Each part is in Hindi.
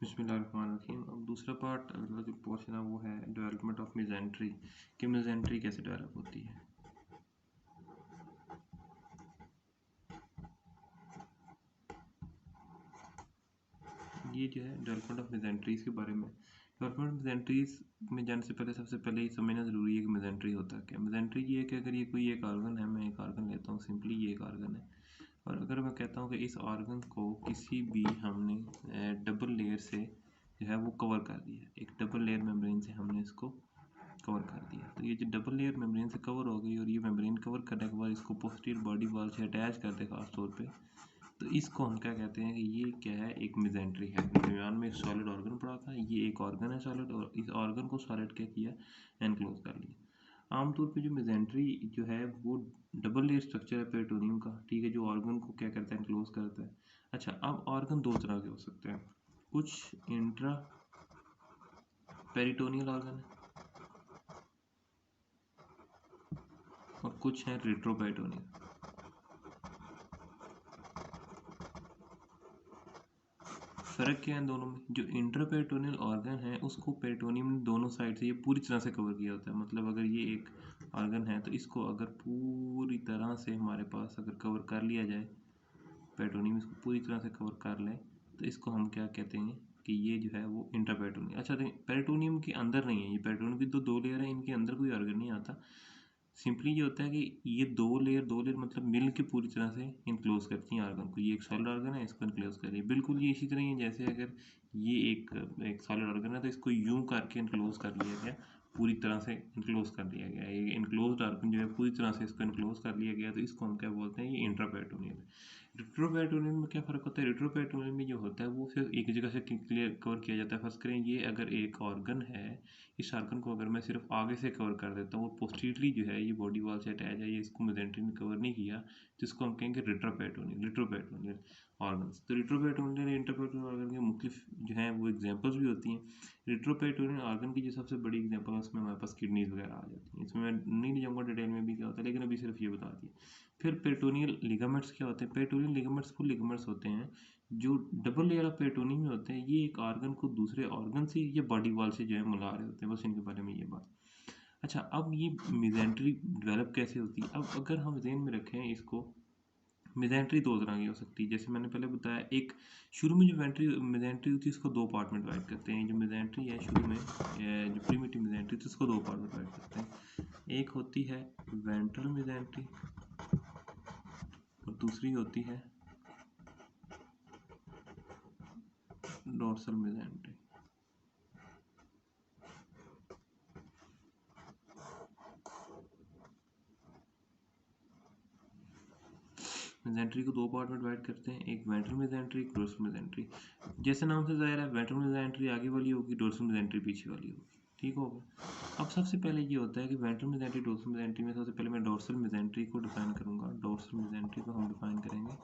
बिस्मिल्लाहिर्रहमानिर्रहीम। अब दूसरा पार्ट अगला जो पोर्शन है वो है डेवलपमेंट ऑफ मिजेंट्री कि मिजेंट्री कैसे डेवलप होती है। ये जो है डेवलपमेंट ऑफ मिजेंट्रीज के बारे में। डेवलपमेंट मिजेंट्रीज में जाने से पहले सबसे पहले ये समझना ज़रूरी है कि मिजेंट्री होता है क्या। मिजेंट्री ये है कि अगर ये कोई एक ऑर्गन है, मैं एक ऑर्गन लेता हूँ, सिंपली ये एक ऑर्गन है, और अगर मैं कहता हूँ कि इस ऑर्गन को किसी भी हमने डबल लेयर से जो है वो कवर कर दिया, एक डबल लेयर मेम्ब्रेन से हमने इसको कवर कर दिया, तो ये जो डबल लेयर मेम्ब्रेन से कवर हो गई और ये मेम्ब्रेन कवर करने के बाद इसको पोस्टीरियर बॉडी वॉल से अटैच कर दे खास तौर पे, तो इसको हम क्या कहते हैं कि ये क्या है, एक मिजेंट्री है। दरमियान में एक सॉलिड ऑर्गन पड़ा था, ये एक ऑर्गन है सॉलिड, और इस ऑर्गन को सॉलिड क्या किया, एनक्लोज कर लिया। आमतौर पे जो मिजेंट्री जो है वो डबल लेयर स्ट्रक्चर है पेरिटोनियम का, ठीक है, जो ऑर्गन को क्या करता है, एनक्लोज करता है। अच्छा, अब ऑर्गन दो तरह के हो सकते हैं, कुछ इंट्रा पेरिटोनियल ऑर्गन है और कुछ है रेट्रोपेरिटोनियल। फ़र्क क्या है दोनों में, जो इंट्रापेरिटोनियल ऑर्गन है उसको पेरिटोनियम ने दोनों साइड से ये पूरी तरह से कवर किया होता है। मतलब अगर ये एक ऑर्गन है तो इसको अगर पूरी तरह से हमारे पास अगर कवर कर लिया जाए, पेरिटोनियम इसको पूरी तरह से कवर कर ले, तो इसको हम क्या कहते हैं कि ये जो है वो इंट्रापेरिटोनियल। अच्छा, पेरिटोनियम के अंदर नहीं है, ये पेरिटोनियम की तो दो लेयर है, इनके अंदर कोई ऑर्गन नहीं आता। सिंपली ये होता है कि ये दो लेयर मतलब मिल के पूरी तरह से इनक्लोज करती हैं ऑर्गन को। ये एक सॉलिड ऑर्गन है, इसको इनक्लोज कर रही है। बिल्कुल ये इसी तरह ही है जैसे अगर ये एक सॉलिड ऑर्गन है तो इसको यूं करके इनक्लोज कर लिया गया, पूरी तरह से इनक्लोज कर लिया गया। ये इनक्लोज ऑर्गन जो है पूरी तरह से इसको इनक्लोज कर लिया गया, तो इसको हम क्या बोलते हैं, ये इंट्रापेरिटोनियल है। रेट्रोपेरिटोनियल में क्या फ़र्क होता है, रेट्रोपेरिटोनियल में जो होता है वो सिर्फ एक जगह से क्लियर कवर किया जाता है। फर्स्ट करें, ये अगर एक ऑर्गन है, इस ऑर्गन को अगर मैं सिर्फ आगे से कवर कर देता हूँ और पोस्टीरियरली जो है ये बॉडी वॉल से अटैच है, ये इसको मेजेंट्री ने कवर नहीं किया, तो इसको हम कहेंगे रेट्रोपेरिटोनियल ऑर्गन्स। तो रेट्रोपेरिटोनियल इंटरपेरिटोनियल ऑर्गन के मुख्तलिफ जो है वो एग्जांपल्स भी होती हैं। रेट्रोपेरिटोनियल ऑर्गन की जो सबसे बड़ी एग्जांपल है उसमें हमारे पास किडनीज वगैरह आ जाती हैं। इसमें मैं नहीं जाऊँगा डिटेल में भी क्या होता है, लेकिन अभी सिर्फ ये बता दिया। फिर पेरिटोनियल लिगामेंट्स क्या होते हैं। पेरिटोनियल लिगामेंट्स वो लिगामेंट्स होते हैं जो डबल लेयर ऑफ पेरिटोनियम में होते हैं। ये एक ऑर्गन को दूसरे ऑर्गन से या बॉडी वॉल से जो है मिला रहे होते हैं, बस इनके बारे में ये बात। अच्छा, अब ये मिजेंट्री डेवलप कैसे होती है। अब अगर हम ध्यान में रखें इसको, मिजेंट्री दो तरह की हो सकती है। जैसे मैंने पहले बताया, एक शुरू में जो मिजेंट्री होती है उसको दो पार्ट में डिवाइड करते हैं। जो मिजेंट्री है शुरू में, जो प्रीमिटिव मिजेंट्री, तो उसको दो पार्ट में डिवाइड करते हैं। एक होती है वेंट्रल मिजेंट्री और दूसरी होती है डोर्सल मिजेंट्री। मिजेंट्री को दो पार्ट में डिवाइड करते हैं, एक वेंट्रल मिजेंट्री, एक डोर्सल मिजेंट्री। जैसे नाम से ज़ाहिर है, वेंट्रल मिजेंट्री आगे वाली होगी, डोर्सल मिजेंट्री पीछे वाली होगी, ठीक होगा। अब सबसे पहले ये होता है कि वेंट्रल मिजेंट्री डोर्सल मिजेंट्री में सबसे पहले मैं डोर्सल मिजेंट्री को डिफाइन करूंगा। डोर्सल मिजेंट्री को हम डिफाइन करेंगे।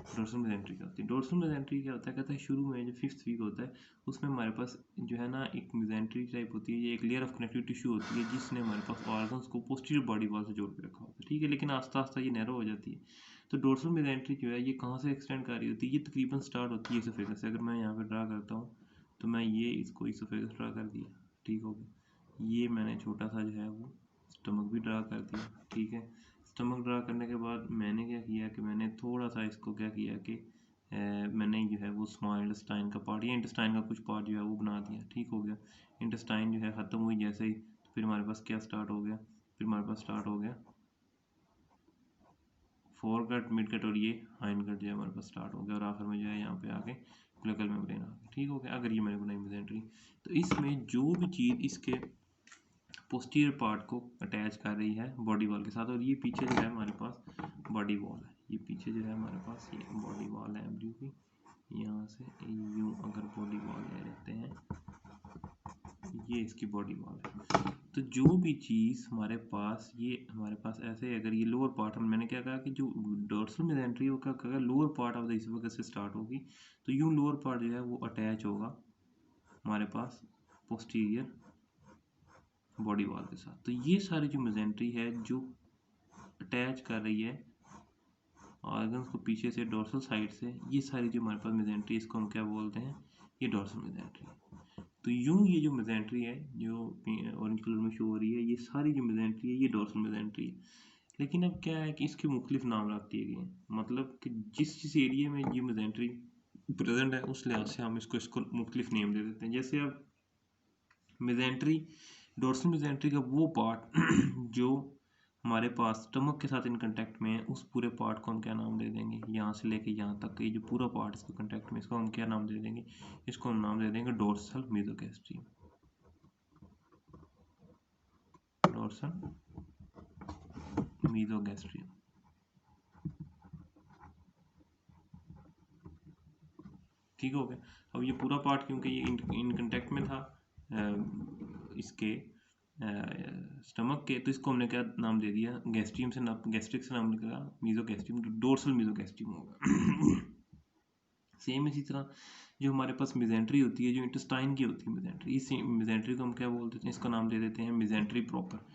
डोर्सल मिजेंट्री क्या होती है, डोर्सल मिजेंट्री क्या होता है, कहता है शुरू में जो फिफ्थ वीक होता है उसमें हमारे पास जो है ना एक मिजेंट्री टाइप होती है, ये एक लेयर ऑफ कनेक्टिव टिश्यू होती है जिसने हमारे पास ऑर्गन्स को पोस्टीरियर बॉडी वॉल से जोड़ के रखा होता है, ठीक है। लेकिन आस्ता आस्ता ये नैरो हो जाती है। तो डोर्सल मिजेंट्री जो है ये कहाँ से एक्सटेंड कर रही होती है, ये तकरीबन स्टार्ट होती है इसोफेगस से। अगर मैं यहाँ पे ड्रा करता हूँ तो मैं ये इसको इसोफेगस ड्रा कर दिया, ठीक हो गया। ये मैंने छोटा सा जो है वो स्टमक भी ड्रा कर दिया, ठीक है। स्टमक ड्रा करने के बाद मैंने क्या किया कि मैंने थोड़ा सा इसको क्या किया कि मैंने जो है वो स्मॉल इंटेस्टाइन का पार्ट या इंटेस्टाइन का कुछ पार्ट जो है वो बना दिया, ठीक हो गया। इंटेस्टाइन जो है ख़त्म हुई जैसे ही, तो फिर हमारे पास क्या स्टार्ट हो गया, फिर हमारे पास स्टार्ट हो गया फोर कट, मिड कट और ये हाइंड कट जो है हमारे पास स्टार्ट हो गया, और आखिर में जो है यहाँ पे आके क्लिकल मेम्ब्रेन आ गया, ठीक हो गया। अगर ये मैंने बनाई मिजेंट्री, तो इसमें जो भी चीज़ इसके पोस्टीरियर पार्ट को अटैच कर रही है बॉडी वॉल के साथ, और ये पीछे जो है हमारे पास बॉडी वॉल है, ये पीछे जो है हमारे पास ये बॉडी वॉल है एम्ब्रियो की। यहाँ से यूँ अगर बॉडी वॉल ले लेते हैं, ये इसकी बॉडी वॉल है। तो जो भी चीज़ हमारे पास, ये हमारे पास ऐसे अगर ये लोअर पार्ट, मैंने क्या कहा कि जो डोर्सल मिजेंट्री है वो क्या कहा, lower part of the oesophagus से स्टार्ट होगी, तो यूँ लोअर पार्ट जो है वो अटैच होगा हमारे पास पोस्टीरियर बॉडी वॉल के साथ। तो ये सारी जो मिजेंट्री है जो अटैच कर रही है ऑर्गन्स को पीछे से डोर्सल साइड से, ये सारी जो हमारे पास मिजेंट्री, इसको हम क्या बोलते हैं, ये डोर्सल मेसेंट्री। तो यूं ये जो मेसेंट्री है जो ऑरेंज कलर में शो हो रही है, ये सारी जो मेसेंट्री है ये डोर्सल मेसेंट्री है। लेकिन अब क्या है कि इसके मुख्तलिफ नाम रख दिए गए हैं, मतलब कि जिस जिस एरिया में ये मेसेंट्री प्रेजेंट है उस लिहाज से हम इसको मुख्तलिफ नेम दे देते हैं। जैसे अब मेसेंट्री, डोर्सल मेसेंट्री का वो पार्ट जो हमारे पास स्टमक के साथ इन कांटेक्ट में है, उस पूरे पार्ट को हम क्या नाम दे देंगे, यहाँ से लेके यहाँ तक ये जो पूरा पार्ट इसके कांटेक्ट में, इसको हम क्या नाम दे देंगे, इसको हम नाम दे देंगे डोर्सल मेसोगैस्ट्रियम। डोर्सल मेसोगैस्ट्रियम। ठीक हो गया। अब ये पूरा पार्ट क्योंकि ये इन कांटेक्ट में था इसके स्टमक के, तो इसको हमने क्या नाम दे दिया, गैस्ट्रियम से नाम, गैस्ट्रिक से नाम निकला मेसोगैस्ट्रियम, डोर्सल मेसोगैस्ट्रियम होगा। सेम इसी तरह जो हमारे पास मेसेंट्री होती है, जो इंटेस्टाइन की होती है मेसेंट्री, इस मेसेंट्री को हम क्या बोल देते हैं, इसका नाम दे देते हैं मेसेंट्री प्रॉपर।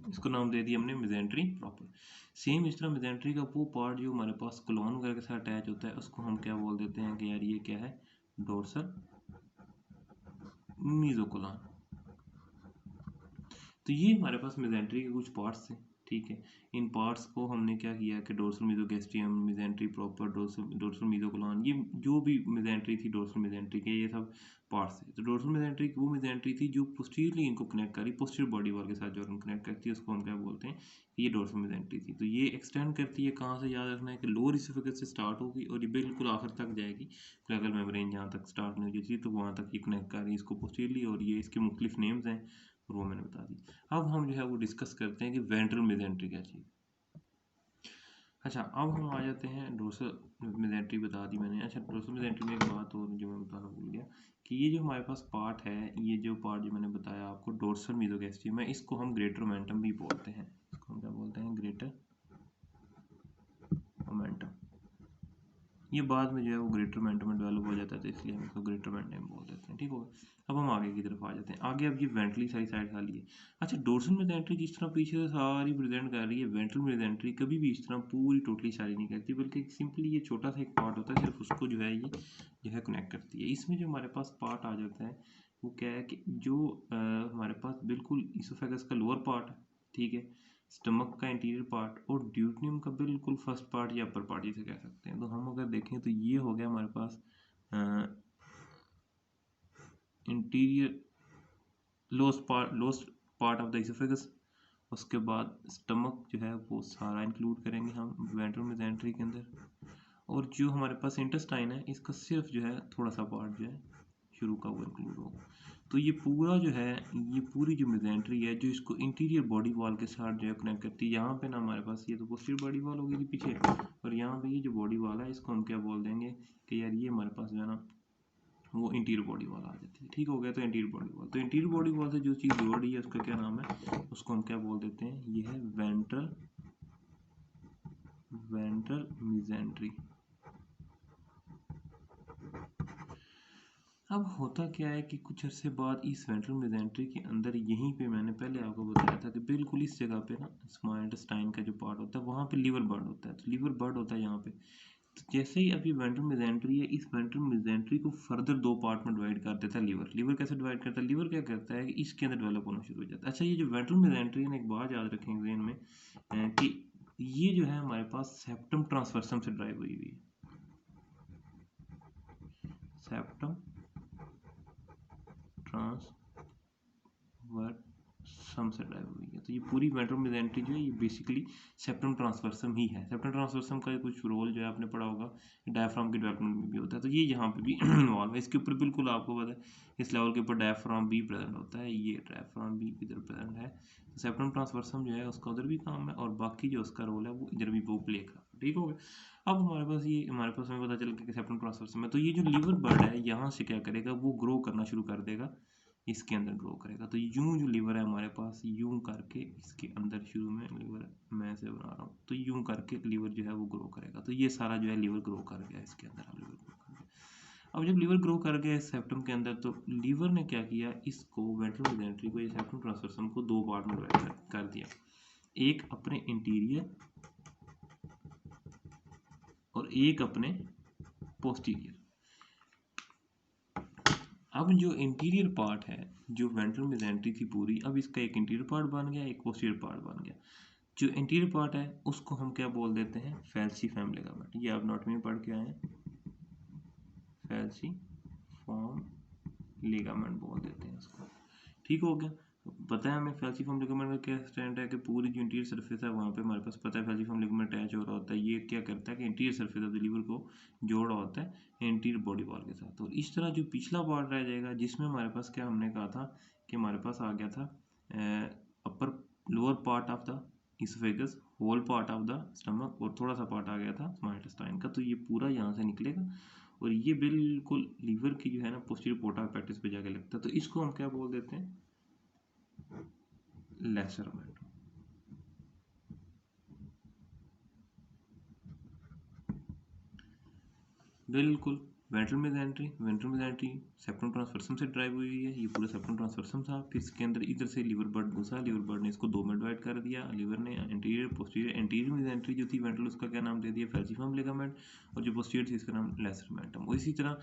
इसको नाम दे दिया हमने मेसेंट्री प्रॉपर। सेम इस तरह मेसेंट्री का वो पार्ट जो हमारे पास कोलोन वगैरह के साथ अटैच होता है, उसको हम क्या बोल देते हैं कि यार ये क्या है, डोर्सल मीजोकोलॉन। तो ये हमारे पास मेसेंट्री के कुछ पार्ट्स थे। ठीक है, इन पार्ट्स को हमने क्या किया कि डोर्सल मेसोगैस्ट्रियम, मेसेंट्री प्रॉपर, डोर्सल मेसोकोलॉन, ये जो भी मेसेंट्री थी डोर्सल मेसेंट्री के, ये सब पार्ट्स थे। तो डोर्सल मेसेंट्री वो मेसेंट्री थी जो पोस्टीरियरली इनको कनेक्ट करी, पोस्टीरियर बॉडी वाल के साथ जो कनेक्ट करती है उसको हम क्या बोलते हैं, ये डोर्सल मेसेंट्री थी। तो ये एक्सटेंड करती है कहाँ से, याद रखना है कि लोअर इसोफेगस से स्टार्ट होगी और ये बिल्कुल आखिर तक जाएगी, क्लैगल मेम्ब्रेन जहाँ तक स्टार्ट नहीं होती थी तो वहाँ तक ये कनेक्ट कर रही है इसको पोस्टीरियरली, और ये इसके मुख्तलिफ नेम्स हैं और वो मैंने बता दी। अब हम जो है वो डिस्कस करते हैं कि वेंट्रल मेसेंट्री क्या चीज़। अच्छा, अब हम आ जाते हैं डोर्सल मेसेंट्री, बता दी मैंने। अच्छा, डोर्सल मेसेंट्री में एक बात और जो मैं बताना भूल गया कि ये जो हमारे पास पार्ट है, ये जो पार्ट जो मैंने बताया आपको डोर्सल मेसोगैस्ट्रियम है, इसको हम ग्रेटर मोमेंटम भी बोलते हैं। इसको हम क्या बोलते हैं, ग्रेटर मोमेंटम। ये बाद में जो है वो ग्रेटर मोमेंटम में डेवलप हो जाता है, तो इसलिए हम इसको ग्रेटर मोमेंटम बोल देते हैं। ठीक होगा। अब हम आगे की तरफ आ जाते हैं। आगे अब ये वेंट्रली सारी साइड खाली है। अच्छा, डोर्सल मेसेंट्री जिस तरह पीछे से सारी प्रेजेंट कर रही है, वेंट्रल मेसेंट्री कभी भी इस तरह पूरी टोटली सारी नहीं करती, बल्कि सिंपली ये छोटा सा एक पार्ट होता है, सिर्फ उसको जो है ये जो है कनेक्ट करती है। इसमें जो हमारे पास पार्ट आ जाता है वो क्या है कि जो हमारे पास बिल्कुल इसोफेगस का लोअर पार्ट, ठीक है, स्टमक का इंटीरियर पार्ट और ड्यूटनियम का बिल्कुल फर्स्ट पार्ट या अपर पार्ट जिसे कह सकते हैं। तो हम अगर देखें तो ये हो गया हमारे पास interior lost part of the oesophagus. उसके बाद स्टमक जो है वो सारा इंक्लूड करेंगे हम वेंट्रल मेसेंट्री के अंदर, और जो हमारे पास इंटेस्टाइन है इसका सिर्फ जो है थोड़ा सा पार्ट जो है शुरू का वो इंक्लूड होगा। तो ये पूरा जो है, ये पूरी जो मेसेंट्री है जो इसको इंटीरियर बॉडी वॉल के साथ जो है कनेक्ट करती है, यहाँ पे ना हमारे पास ये तो पोस्टीरियर बॉडी वॉल होगी पीछे, और यहाँ पे ये जो बॉडी वॉल है इसको हम क्या बोल देंगे कि यार ये हमारे पास जो है ना वो इंटीरियर बॉडी वॉल आ जाती है। ठीक हो गया। तो इंटीरियर बॉडी वॉल, तो इंटीरियर बॉडी वॉल से जो चीज़ जोड़ रही है उसका क्या नाम है, उसको हम क्या बोल देते हैं, ये है वेंट्रल मेसेंट्री। अब होता क्या है कि कुछ अरसे बाद इस वेंट्रल मेसेंट्री के अंदर, यहीं पे मैंने पहले आपको बताया था कि बिल्कुल इस जगह पे ना स्मॉल इंटेस्टाइन का जो पार्ट होता है वहाँ पे लीवर बर्ड होता है। तो लीवर बर्ड होता है यहाँ पे। तो जैसे ही अभी वेंट्रल मेसेंट्री है, इस वेंट्रल मेसेंट्री को फर्दर दो पार्ट में डिवाइड कर देता है लीवर। लीवर कैसे डिवाइड करता है, लीवर क्या करता है कि इसके अंदर डेवलप होना शुरू हो जाता है। अच्छा, ये जो वेंट्रल मेसेंट्री है, एक बात याद रखेंगे ज़हन में कि ये जो है हमारे पास सेप्टम ट्रांसवर्सम से ड्राइव हुई हुई है। सेप्टम ट्रांसवर्सम से ड्राइव हुई है। तो ये पूरी वेंट्रल मेसेंट्री जो है ये बेसिकली सेप्टम ट्रांसवर्सम ही है। सेप्टम ट्रांसवर्सम का कुछ रोल जो है आपने पढ़ा होगा, डायफ्राम के डेवलपमेंट में भी होता है, तो ये यहाँ पे भी इन्वॉल्व है। इसके ऊपर बिल्कुल आपको पता है इस लेवल के ऊपर डायफ्राम भी प्रेजेंट होता है, ये डायफ्राम भी इधर प्रेजेंट है। तो सेप्टम ट्रांसवर्सम जो है उसका उधर भी काम है और बाकी जो उसका रोल है वो इधर भी वो प्ले कर। ठीक हो गया। अब हमारे पास हमें पता चल गया कि सेप्टम ट्रांसवर्सम है। तो ये जो लीवर बर्ड है यहाँ से क्या करेगा, वो ग्रो करना शुरू कर देगा, इसके अंदर ग्रो करेगा। तो यूं जो लीवर है हमारे पास, यूं करके इसके अंदर शुरू में लीवर मैं से बना रहा हूँ, तो यूं करके लीवर जो है वो ग्रो करेगा। तो ये सारा जो है लीवर ग्रो कर गया इसके अंदर, हम लीवर ग्रो कर गया। अब जब लीवर ग्रो कर गया सेप्टम के अंदर, तो लीवर ने क्या किया, इसको वेंट्रल मेसेंट्री को, ये सेप्टम ट्रांसवर्सम को दो पार्ट में डिवाइड कर दिया। एक अपने इंटीरियर और एक अपने पोस्टीरियर। अब जो इंटीरियर पार्ट है, जो वेंट्रल मेसेंट्री थी पूरी, अब इसका एक इंटीरियर पार्ट बन गया, एक पोस्टीरियर पार्ट बन गया। जो इंटीरियर पार्ट है उसको हम क्या बोल देते हैं, फैल्सीफेम लिगामेंट। ये आप नोट में पढ़ के आए, फैल्सीफॉर्म लिगामेंट बोल देते हैं इसको। ठीक हो गया। पता है हमें फैल्सीफॉर्म लिगामेंट का क्या स्टैंड है कि पूरी जो इंटीरियर सरफेस है वहाँ पे हमारे पास पता है फैल्सीफॉर्म लिगामेंट अटैच हो रहा होता है। ये क्या करता है कि interior surface of the liver को जोड़ रहा होता है इंटीरियर बॉडी वॉल के साथ। और इस तरह जो पिछला पार्ट रह जाएगा, जिसमें हमारे पास क्या हमने कहा था कि हमारे पास आ गया था upper lower part of the oesophagus, whole part of the stomach, और थोड़ा सा पार्ट आ गया था स्मॉल इंटेस्टाइन का। तो ये पूरा यहाँ से निकलेगा और ये बिल्कुल लीवर की जो है ना पोस्टीरियर पोर्टा पैटिस पे जाके लगता है। तो इसको हम क्या बोल देते हैं, लेसरमेंट। बिल्कुल। वेंट्रल मेसेंट्री सेप्टम ट्रांसवर्सम से ड्राइव हुई है। ये पूरा सेप्टम ट्रांसवर्सम था। फिर इसके अंदर इधर से लीवर बर्ड घुसा, लीवर बर्ड ने इसको दो में डिवाइड कर दिया। लीवर ने इंटीरियर पोस्टीरियर, इंटीरियर मेसेंट्री जो थी वेंट्रल, उसका क्या नाम दे दिया, फैल्सीफॉर्म लिगामेंट, और जो पोस्टीरियर थी इसका नाम लेसरमेंटम। इसी तरह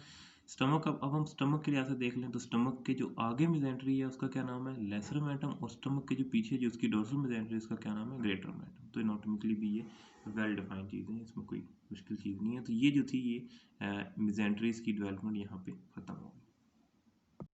स्टमक, अब हम स्टमक के लिहाज से देख लें तो स्टमक के जो आगे मेसेंट्री है उसका क्या नाम है, लेसरमेंटम, और स्टमक के जो पीछे जो उसकी डोर्सल मेसेंट्री उसका क्या नाम है, ग्रेटरमेंटम। तो एनाटॉमिकली भी ये वेल डिफाइंड चीज़ें हैं, इसमें कोई मुश्किल चीज़ नहीं है। तो ये जो थी ये मेसेंट्रीज की डेवलपमेंट यहाँ पे ख़त्म हो गई।